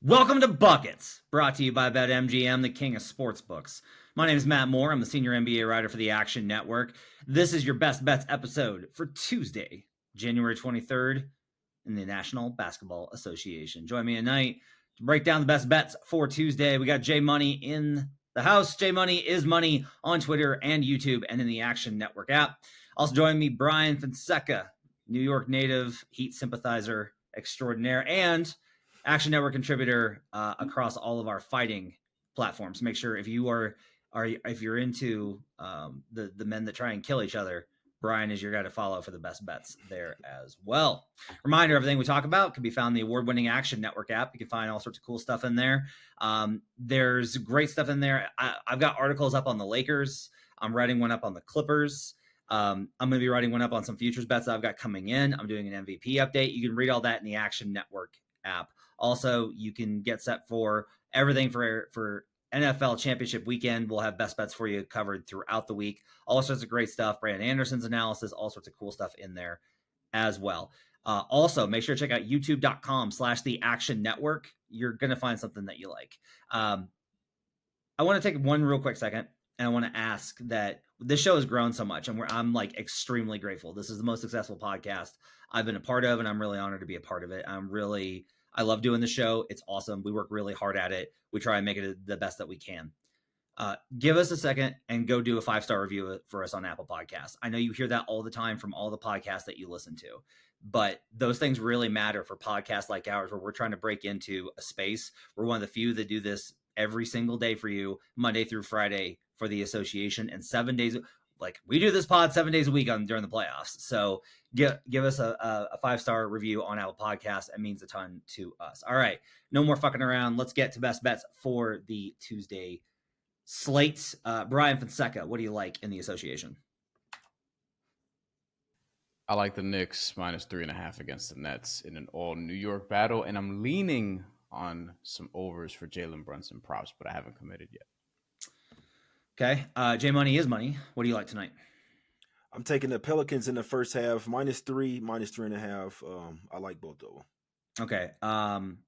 Welcome to Buckets, brought to you by BetMGM, the king of sportsbooks. My name is Matt Moore. I'm the senior NBA writer for the Action Network. This is your Best Bets episode for Tuesday, January 23rd in the National Basketball Association. Join me tonight to break down the best bets for Tuesday. We got J Money in the house. J Money is money on Twitter and YouTube and in the Action Network app. Also joining me, Brian Fonseca, New York native, Heat sympathizer extraordinaire, and Action Network contributor across all of our fighting platforms. Make sure if you're into the men that try and kill each other, Brian is your guy to follow for the best bets there as well. Reminder, everything we talk about can be found in the award-winning Action Network app. You can find all sorts of cool stuff in there. There's great stuff in there. I've got articles up on the Lakers. I'm writing one up on the Clippers. I'm going to be writing one up on some futures bets that I've got coming in. I'm doing an MVP update. You can read all that in the Action Network app. Also, you can get set for everything for NFL Championship weekend. We'll have best bets for you covered throughout the week. All sorts of great stuff. Brandon Anderson's analysis, all sorts of cool stuff in there as well. Also, make sure to check out youtube.com/the Action Network. You're going to find something that you like. I want to take one real quick second, and I want to ask that this show has grown so much, and I'm like extremely grateful. This is the most successful podcast I've been a part of, and I'm really honored to be a part of it. I love doing the show. It's awesome. We work really hard at it. We try and make it the best that we can. Give us a second and go do a 5-star review for us on Apple Podcasts. I know you hear that all the time from all the podcasts that you listen to, but those things really matter for podcasts like ours, where we're trying to break into a space. We're one of the few that do this every single day for you, Monday through Friday for the association, and 7 days. Like, we do this pod 7 days a week during the playoffs. So give us a 5-star review on Apple Podcasts. It means a ton to us. All right, no more fucking around. Let's get to best bets for the Tuesday slate. Brian Fonseca, what do you like in the association? I like the Knicks minus 3.5 against the Nets in an all New York battle, and I'm leaning on some overs for Jalen Brunson props, but I haven't committed yet. Okay. J Money is money. What do you like tonight? I'm taking the Pelicans in the first half, -3, -3.5. I like both of them. Okay. I'm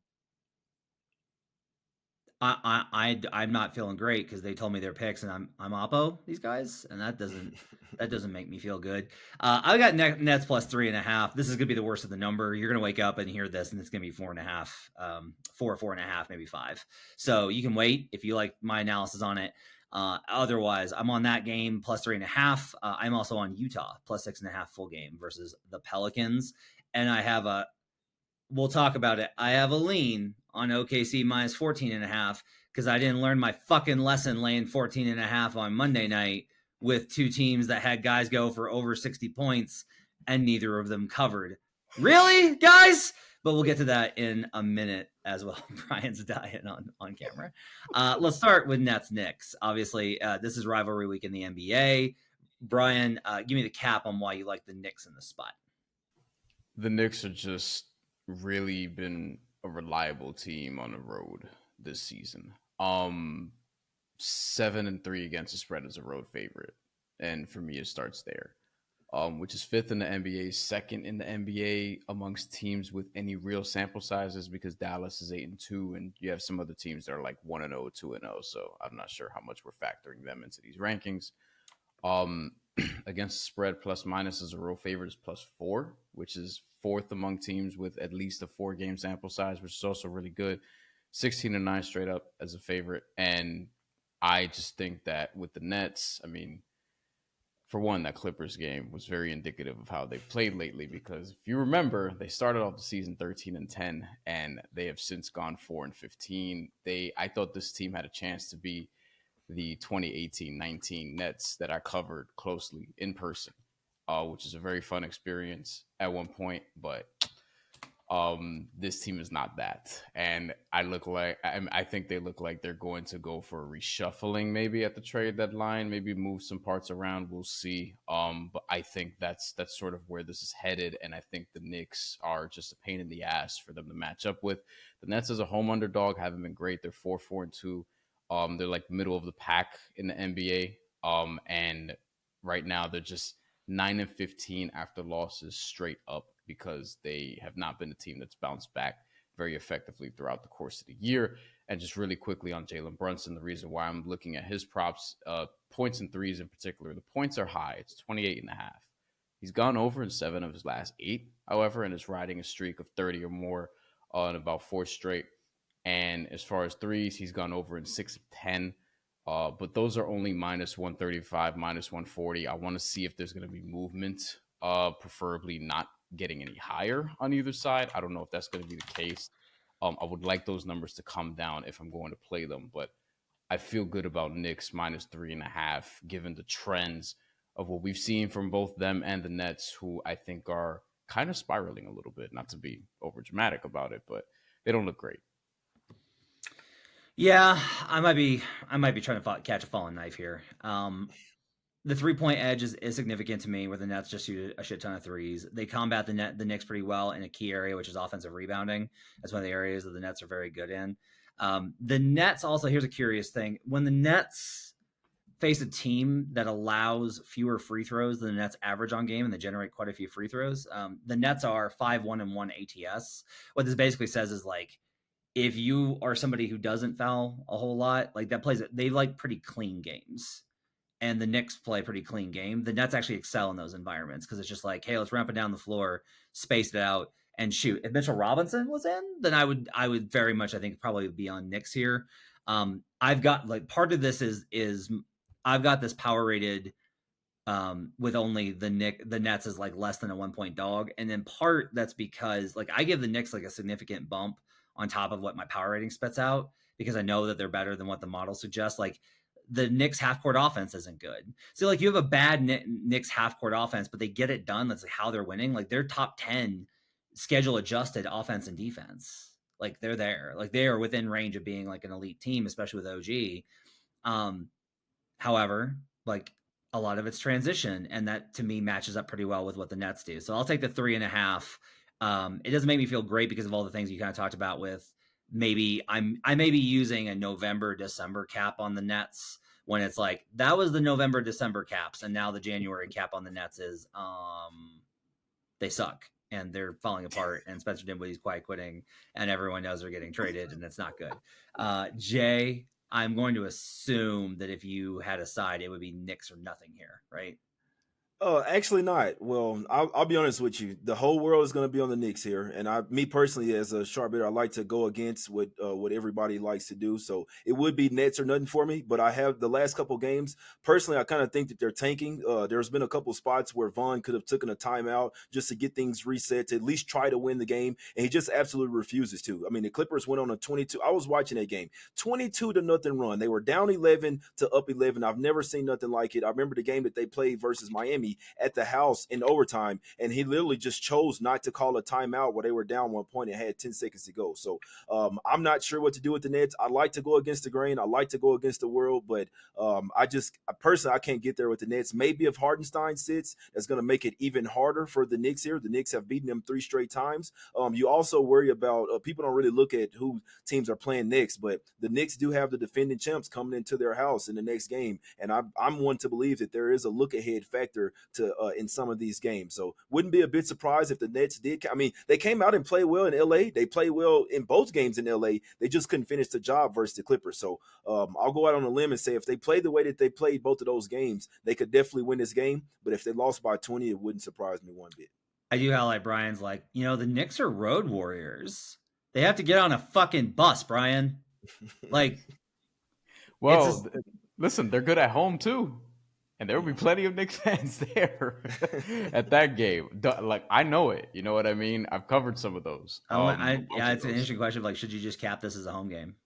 not feeling great because they told me their picks, and I'm oppo these guys, and that doesn't make me feel good. I got Nets plus 3.5. This is gonna be the worst of the number. You're gonna wake up and hear this, and it's gonna be 4.5, 4.5, maybe 5. So you can wait if you like my analysis on it. Otherwise, I'm on that game plus 3.5. I'm also on Utah plus 6.5 full game versus the Pelicans, and we'll talk about it. I have a lean on OKC minus 14.5 because I didn't learn my fucking lesson laying 14.5 on Monday night with two teams that had guys go for over 60 points and neither of them covered. Really, guys? But we'll get to that in a minute as well. Brian's dying on camera. Let's start with Nets Knicks. Obviously, this is rivalry week in the NBA. Brian, give me the cap on why you like the Knicks in the spot. The Knicks are just really been a reliable team on the road this season. 7-3 against the spread is a road favorite, and for me, it starts there. Which is 5th in the NBA, 2nd in the NBA amongst teams with any real sample sizes, because Dallas is 8-2, and you have some other teams that are like 1-0, 2-0. So I'm not sure how much we're factoring them into these rankings. Against the spread, plus minus is a real favorite is +4, which is 4th among teams with at least a 4-game sample size, which is also really good. 16-9 straight up as a favorite. And I just think that with the Nets, I mean, for one, that Clippers game was very indicative of how they've played lately, because if you remember, they started off the season 13-10, and they have since gone 4-15. I thought this team had a chance to be the 2018-19 Nets that I covered closely in person, which is a very fun experience at one point, but this team is not that. And I think they look like they're going to go for a reshuffling maybe at the trade deadline, maybe move some parts around. We'll see. But I think that's sort of where this is headed. And I think the Knicks are just a pain in the ass for them to match up with. The Nets as a home underdog haven't been great. They're 4-4-2. They're like middle of the pack in the NBA. And right now they're just 9-15 after losses straight up, because they have not been a team that's bounced back very effectively throughout the course of the year. And just really quickly on Jalen Brunson, the reason why I'm looking at his props, points and threes in particular, the points are high. It's 28.5. He's gone over in 7 of his last 8, however, and is riding a streak of 30 or more in about 4 straight. And as far as threes, he's gone over in 6 of 10. But those are only minus 135, minus 140. I want to see if there's going to be movement, preferably not getting any higher on either side. I don't know if that's going to be the case. I would like those numbers to come down if I'm going to play them, but I feel good about Knicks minus 3.5, given the trends of what we've seen from both them and the Nets, who I think are kind of spiraling a little bit. Not to be over dramatic about it, but they don't look great. Yeah, I might be trying to catch a falling knife here. The 3-point edge is significant to me, where the Nets just shoot a shit ton of threes. They combat the Knicks pretty well in a key area, which is offensive rebounding. That's one of the areas that the Nets are very good in. The Nets also, here's a curious thing. When the Nets face a team that allows fewer free throws than the Nets average on game, and they generate quite a few free throws, the Nets are 5-1-1 ATS. What this basically says is, like, if you are somebody who doesn't foul a whole lot, like that they like pretty clean games. And the Knicks play a pretty clean game. The Nets actually excel in those environments because it's just like, hey, let's ramp it down the floor, space it out, and shoot. If Mitchell Robinson was in, then I would very much, I think, probably be on Knicks here. I've got, like, part of this is I've got this power rated with only the Nets is like less than a 1-point dog, and then part that's because, like, I give the Knicks like a significant bump on top of what my power rating spits out because I know that they're better than what the model suggests. Like, the Knicks half-court offense isn't good. So, like, you have a bad Knicks half-court offense, but they get it done. That's like how they're winning. Like, they're top 10 schedule-adjusted offense and defense. Like, they're there. Like, they are within range of being like an elite team, especially with OG. However, like, a lot of it's transition, and that to me matches up pretty well with what the Nets do. So I'll take the 3.5. It doesn't make me feel great because of all the things you kind of talked about with maybe I may be using a November, December cap on the Nets when it's like that was the November, December caps, and now the January cap on the Nets is they suck and they're falling apart, and Spencer Dinwiddie's quiet quitting, and everyone knows they're getting traded, and it's not good. Jay, I'm going to assume that if you had a side, it would be Knicks or nothing here, right? Actually not. Well, I'll be honest with you. The whole world is going to be on the Knicks here, and me personally, as a sharp hitter, I like to go against what everybody likes to do. So it would be Nets or nothing for me. But I have the last couple games. Personally, I kind of think that they're tanking. There's been a couple spots where Vaughn could have taken a timeout just to get things reset, to at least try to win the game, and he just absolutely refuses to. I mean, the Clippers went on a 22. I was watching that game, 22-0 run. They were down 11 to up 11. I've never seen nothing like it. I remember the game that they played versus Miami at the house in overtime, and he literally just chose not to call a timeout where they were down 1 point and had 10 seconds to go. So I'm not sure what to do with the Nets. I like to go against the grain. I like to go against the world, but I can't get there with the Nets. Maybe if Hardenstein sits, that's going to make it even harder for the Knicks here. The Knicks have beaten them 3 straight times. You also worry about people don't really look at who teams are playing next, but the Knicks do have the defending champs coming into their house in the next game, and I'm one to believe that there is a look ahead factor to in some of these games. So wouldn't be a bit surprised if the Nets did. I mean, they came out and played well in LA. They played well in both games in LA. They just couldn't finish the job versus the Clippers. So I'll go out on a limb and say if they played the way that they played both of those games, they could definitely win this game. But if they lost by 20, it wouldn't surprise me one bit. I do highlight Brian's like, the Knicks are road warriors. They have to get on a fucking bus, Brian. Like, well, listen, they're good at home too. And there will be plenty of Knicks fans there at that game. Like, I know it. You know what I mean? I've covered some of those. It's an interesting question. Like, should you just cap this as a home game?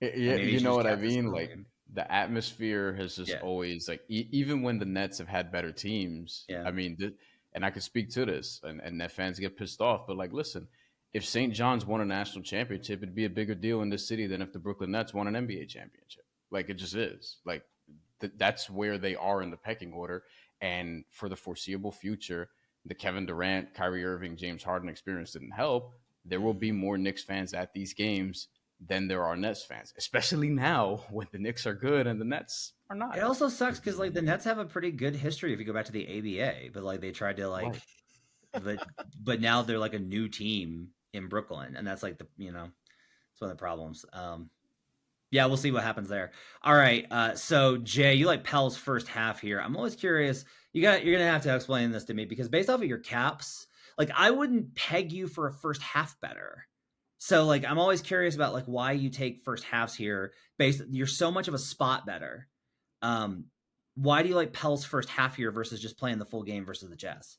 Yeah, you know what I mean? Like, the atmosphere has just always, like, even when the Nets have had better teams. Yeah. I mean, and I could speak to this, and Net fans get pissed off. But, like, listen, if St. John's won a national championship, it'd be a bigger deal in this city than if the Brooklyn Nets won an NBA championship. Like, it just is. Like, that's where they are in the pecking order. And for the foreseeable future, the Kevin Durant, Kyrie Irving, James Harden experience didn't help. There will be more Knicks fans at these games than there are Nets fans, especially now when the Knicks are good and the Nets are not. It also sucks because, like, the Nets have a pretty good history if you go back to the ABA, but, like, they tried to, like, but now they're like a new team in Brooklyn, and that's like it's one of the problems. Yeah, we'll see what happens there. All right, so Jay, you like Pel's first half here. I'm always curious. You're gonna have to explain this to me because based off of your caps, like I wouldn't peg you for a first half better. So like I'm always curious about like why you take first halves here. You're so much of a spot better. Why do you like Pel's first half here versus just playing the full game versus the Jazz?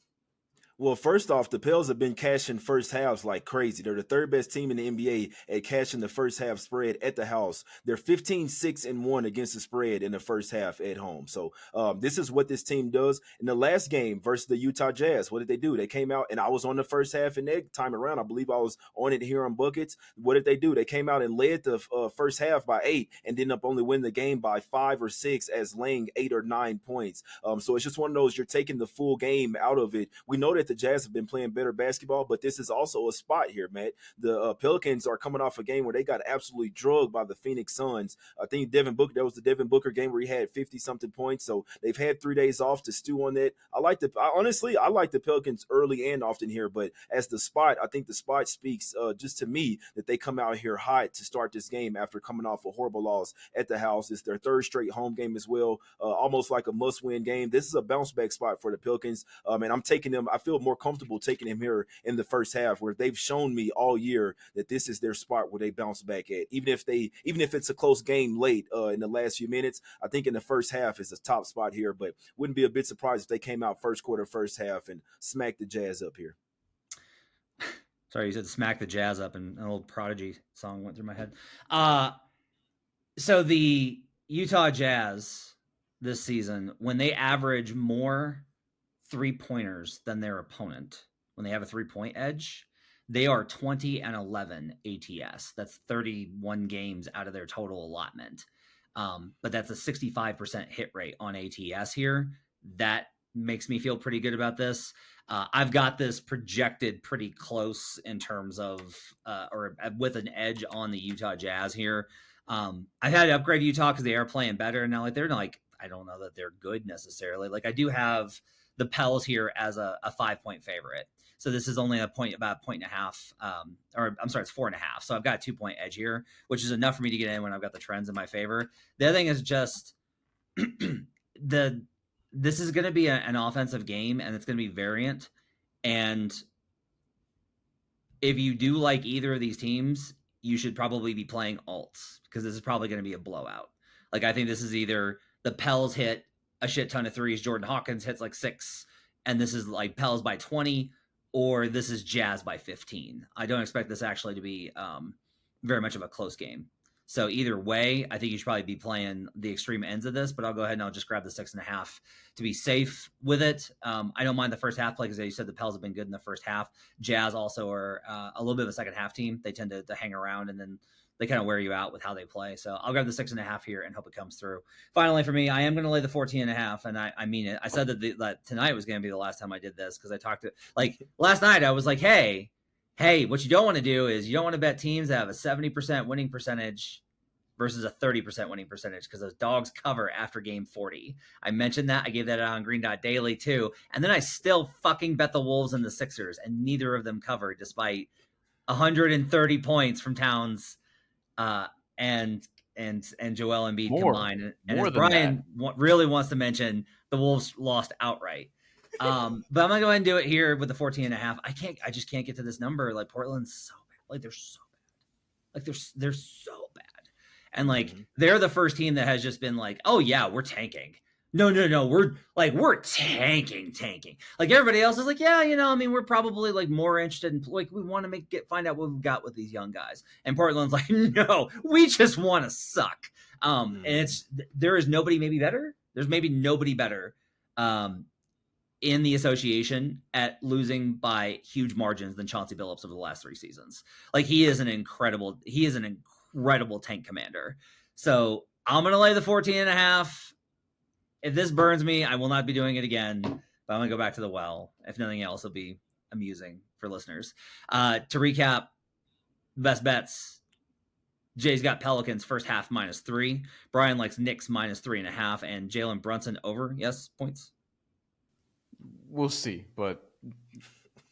Well, first off, the Pels have been cashing first halves like crazy. They're the third best team in the NBA at cashing the first half spread at the house. They're 15-6-1 against the spread in the first half at home. So this is what this team does. In the last game versus the Utah Jazz, what did they do? They came out, and I was on the first half in that time around. I believe I was on it here on Buckets. What did they do? They came out and led the first half by 8 and ended up only winning the game by 5 or 6 as laying 8 or 9 points. So it's just one of those, you're taking the full game out of it. We know that the Jazz have been playing better basketball, but this is also a spot here, Matt. The Pelicans are coming off a game where they got absolutely drugged by the Phoenix Suns. I think that was the Devin Booker game where he had 50-something points, so they've had 3 days off to stew on that. I like the Pelicans early and often here, but as the spot, I think the spot speaks just to me that they come out here hot to start this game after coming off a horrible loss at the house. It's their third straight home game as well, almost like a must-win game. This is a bounce-back spot for the Pelicans, and I'm taking them. I feel more comfortable taking him here in the first half, where they've shown me all year that this is their spot where they bounce back at. Even if it's a close game late in the last few minutes, I think in the first half is a top spot here. But wouldn't be a bit surprised if they came out first quarter, first half, and smacked the Jazz up here. Sorry, you said smack the Jazz up, and an old Prodigy song went through my head. So the Utah Jazz this season, when they average more 3-pointers than their opponent, when they have a 3-point edge, they are 20-11 ATS. That's 31 games out of their total allotment. But that's a 65% hit rate on ATS here. That makes me feel pretty good about this. I've got this projected pretty close in terms of, or with an edge on the Utah Jazz here. I had to upgrade Utah because they are playing better. Now, like, they're like, I don't know that they're good necessarily. Like, I do have the Pels here as a 5-point favorite. So this is only about a point and a half, or I'm sorry, it's 4.5. So I've got a 2-point edge here, which is enough for me to get in when I've got the trends in my favor. The other thing is just this is going to be an offensive game, and it's going to be variant. And if you do like either of these teams, you should probably be playing alts, because this is probably going to be a blowout. Like, I think this is either the Pels hit a shit ton of threes, Jordan Hawkins hits like 6, and this is like Pels by 20, or this is Jazz by 15. I don't expect this actually to be very much of a close game. So either way, I think you should probably be playing the extreme ends of this, but I'll go ahead and I'll just grab the 6.5 to be safe with it. I don't mind the first half play because, as you said, the Pels have been good in the first half. Jazz also are a little bit of a second half team. They tend to hang around, and then they kind of wear you out with how they play. So I'll grab the 6.5 here and hope it comes through. Finally, for me, I am going to lay the 14.5, and I mean it. I said that tonight was going to be the last time I did this, because I talked to, like, last night I was like, hey, what you don't want to do is you don't want to bet teams that have a 70% winning percentage versus a 30% winning percentage, because those dogs cover after game 40. I mentioned that. I gave that out on Green Dot Daily too. And then I still fucking bet the Wolves and the Sixers, and neither of them covered despite 130 points from Towns and Joel Embiid combined. And as Brian really wants to mention, the Wolves lost outright. But I'm gonna go ahead and do it here with the 14.5. I just can't get to this number. Like, Portland's so bad. Like, they're so bad. Like, they're so bad. And like, they're the first team that has just been like, oh yeah, we're tanking. No, we're tanking. Like, everybody else is like, yeah, I mean, we're probably like more interested in, like, we want to find out what we've got with these young guys. And Portland's like, no, we just want to suck. And there is nobody maybe better. There's maybe nobody better in the association at losing by huge margins than Chauncey Billups over the last 3 seasons. Like, he is an incredible tank commander. So I'm going to lay the 14.5. If this burns me, I will not be doing it again, but I'm going to go back to the well. If nothing else, it'll be amusing for listeners. To recap, best bets. Jay's got Pelicans first half -3. Brian likes Knicks -3.5, and Jalen Brunson over. Yes, points. We'll see, but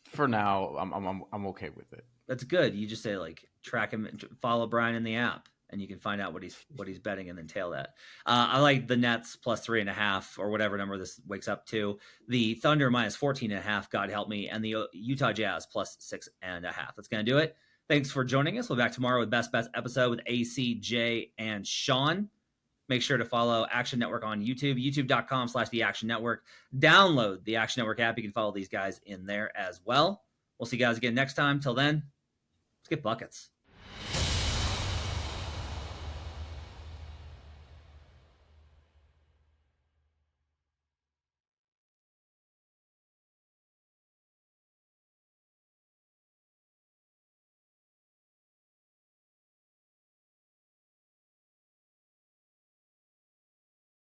for now, I'm okay with it. That's good. You just say like track him, follow Brian in the app, and you can find out what he's betting and then tail that. I like the Nets plus 3.5 or whatever number this wakes up to. The Thunder minus 14.5, God help me, and the Utah Jazz plus 6.5. That's gonna do it. Thanks for joining us. We'll be back tomorrow with Best Bets episode with AC, Jay, and Sean. Make sure to follow Action Network on YouTube, youtube.com/The Action Network. Download the Action Network app. You can follow these guys in there as well. We'll see you guys again next time. Till then, let's get buckets.